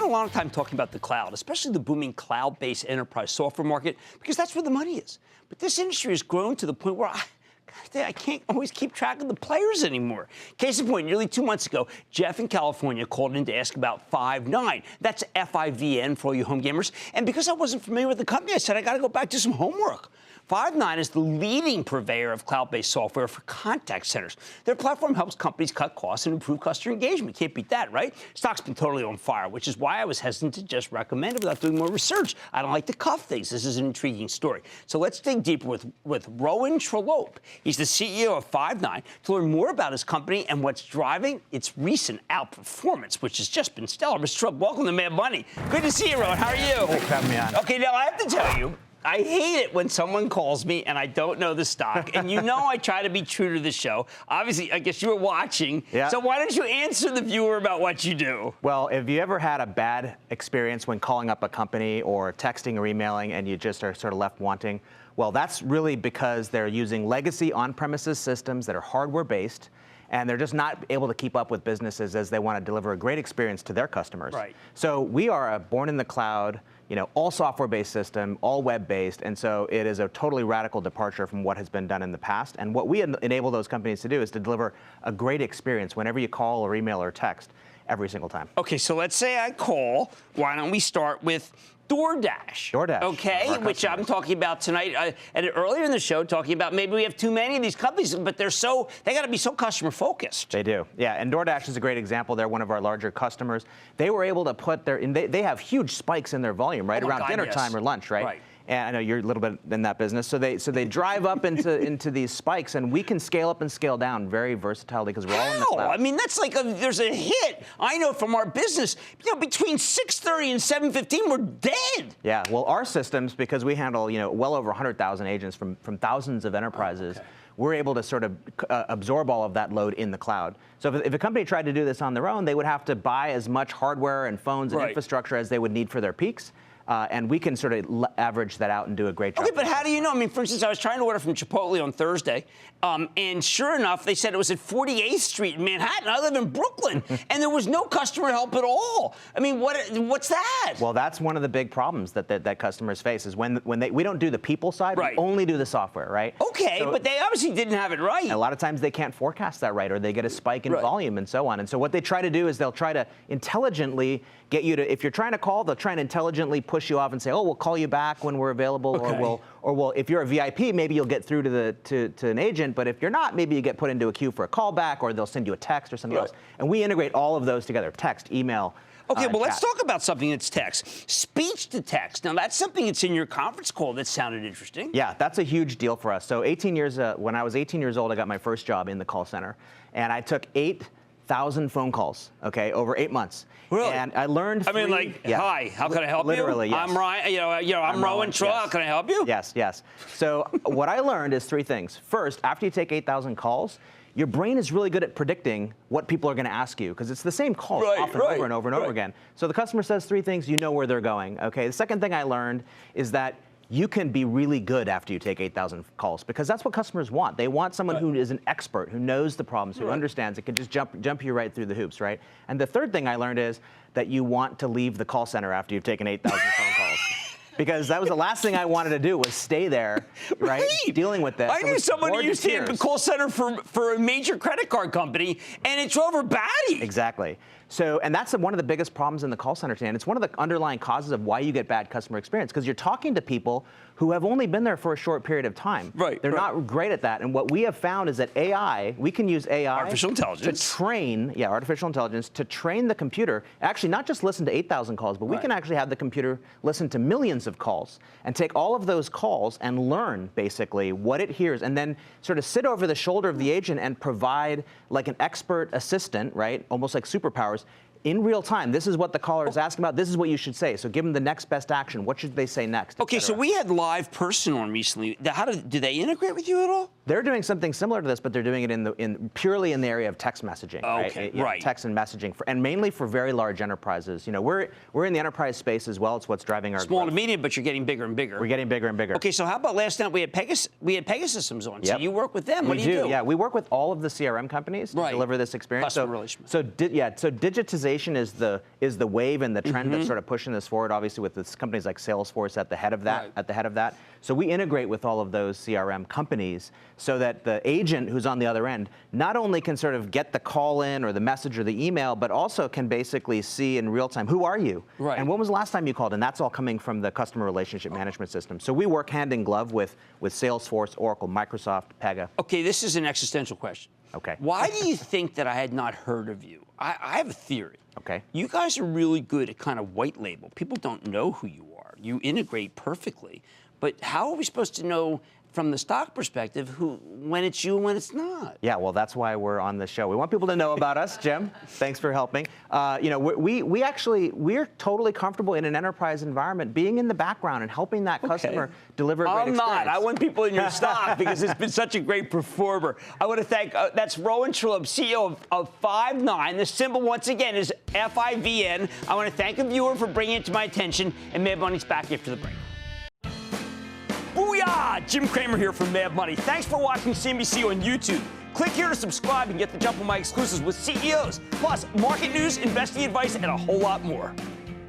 spent a lot of time talking about the cloud, especially the booming cloud-based enterprise software market, because that's where the money is. But this industry has grown to the point where I can't always keep track of the players anymore. Case in point, nearly 2 months ago, Jeff in California called in to ask about Five9. That's F-I-V-N for all you home gamers. And because I wasn't familiar with the company, I said, I got to go back to some homework. Five9 is the leading purveyor of cloud-based software for contact centers. Their platform helps companies cut costs and improve customer engagement. Can't beat that, right? Stock's been totally on fire, which is why I was hesitant to just recommend it without doing more research. I don't like to cuff things. This is an intriguing story. So let's dig deeper with Rowan Trollope. He's the CEO of Five9 to learn more about his company and what's driving its recent outperformance, which has just been stellar. Mr. Trollope, welcome to Mad Money. Good to see you, Rowan. How are you? Thanks for having me on. Okay, now I have to tell you, I hate it when someone calls me and I don't know the stock. And you know I try to be true to the show. Obviously, I guess you were watching. Yeah. So why don't you answer the viewer about what you do? Well, have you ever had a bad experience when calling up a company or texting or emailing and you just are sort of left wanting? Well, that's really because they're using legacy on-premises systems that are hardware-based, and they're just not able to keep up with businesses as they want to deliver a great experience to their customers. Right. So we are a born in the cloud, all software-based system, all web-based, and so it is a totally radical departure from what has been done in the past. And what we enable those companies to do is to deliver a great experience whenever you call or email or text every single time. Okay, so let's say I call. Why don't we start with DoorDash? DoorDash. Okay, which I'm talking about tonight. And earlier in the show, talking about maybe we have too many of these companies, but they got to be so customer focused. They do, yeah. And DoorDash is a great example. They're one of our larger customers. They were able to put they have huge spikes in their volume, right, around dinner time or lunch, right? Right. And I know you're a little bit in that business. So they drive up into these spikes, and we can scale up and scale down very versatilely because we're all in the cloud. I mean, that's like there's a hit. I know from our business, between 6:30 and 7:15, we're dead. Yeah, well, our systems, because we handle, well over 100,000 agents from thousands of enterprises, we're able to sort of absorb all of that load in the cloud. So if a company tried to do this on their own, they would have to buy as much hardware and phones and infrastructure as they would need for their peaks. And we can sort of average that out and do a great job. Okay, but how do you know? I mean, for instance, I was trying to order from Chipotle on Thursday, and sure enough, they said it was at 48th Street in Manhattan. I live in Brooklyn, and there was no customer help at all. I mean, what's that? Well, that's one of the big problems that customers face is when we don't do the people side, we only do the software, right? Okay, but they obviously didn't have it right. A lot of times they can't forecast that right, or they get a spike in volume and so on. And so what they try to do is they'll try to intelligently get you to, if you're trying to call, they'll try and intelligently push you off and say, oh, we'll call you back when we're available, or we'll, if you're a VIP, maybe you'll get through to an agent, but if you're not, maybe you get put into a queue for a callback, or they'll send you a text or something else. And we integrate all of those together, text, email. Okay, well, let's chat. talk about something that's text. Speech to text. Now, that's something that's in your conference call that sounded interesting. Yeah, that's a huge deal for us. So 18 years, when I was 18 years old, I got my first job in the call center, and I took 8,000 phone calls, over 8 months. Really? And I learned hi, how can I help you? Literally, yes. I'm Ryan, I'm Rowan Trollope. How can I help you? Yes. So what I learned is 3 things. First, after you take 8,000 calls, your brain is really good at predicting what people are going to ask you, because it's the same calls often over and over and over again. So the customer says 3 things, you know where they're going. Okay. The second thing I learned is that you can be really good after you take 8,000 calls, because that's what customers want. They want someone who is an expert, who knows the problems, who understands it, can just jump you right through the hoops, right? And the third thing I learned is that you want to leave the call center after you've taken 8,000 phone calls. Because that was the last thing I wanted to do, was stay there, right, dealing with this. I knew someone who used to have the call center for a major credit card company, and it drove her batty. Exactly. So, and that's one of the biggest problems in the call center today, and it's one of the underlying causes of why you get bad customer experience, because you're talking to people who have only been there for a short period of time. They're not great at that, and what we have found is that we can use AI, artificial intelligence, to train, artificial intelligence, to train the computer, actually not just listen to 8,000 calls, but we can actually have the computer listen to millions of calls and take all of those calls and learn basically what it hears, and then sort of sit over the shoulder of the agent and provide like an expert assistant, right, almost like superpowers, in real time. This is what the caller is asking about. This is what you should say. So give them the next best action. What should they say next? Okay, so we had Live Person on recently. Do they integrate with you at all? They're doing something similar to this, but they're doing it purely in the area of text messaging. Okay, text and messaging, and mainly for very large enterprises. We're in the enterprise space as well. It's what's driving our small growth. to medium, but you're getting bigger and bigger. We're getting bigger and bigger. Okay, so how about last night we had Pegasystems on. So you work with them. What do you do? Yeah, we work with all of the CRM companies to deliver this experience. Customer relationship. So digitization automation is the wave and the trend that's sort of pushing this forward. Obviously, with this companies like Salesforce at the head of that. So we integrate with all of those CRM companies so that the agent who's on the other end not only can sort of get the call in or the message or the email, but also can basically see in real time, who are you? Right. And when was the last time you called? And that's all coming from the customer relationship management system. So we work hand in glove with Salesforce, Oracle, Microsoft, Pega. Okay, this is an existential question. Okay. Why do you think that I had not heard of you? I have a theory. Okay. You guys are really good at kind of white label. People don't know who you are. You integrate perfectly. But how are we supposed to know from the stock perspective when it's you and when it's not? Yeah, well, that's why we're on the show. We want people to know about us, Jim. Thanks for helping. We're totally comfortable in an enterprise environment, being in the background and helping that customer deliver a great experience. I'm not. I want people in your stock because it's been such a great performer. I want to thank, that's Rowan Trollope, CEO of Five9. The symbol, once again, is FIVN. I want to thank a viewer for bringing it to my attention, and Mad Money's back after the break. Booyah! Jim Cramer here from Mad Money. Thanks for watching CNBC on YouTube. Click here to subscribe and get the jump on my exclusives with CEOs, plus market news, investing advice, and a whole lot more.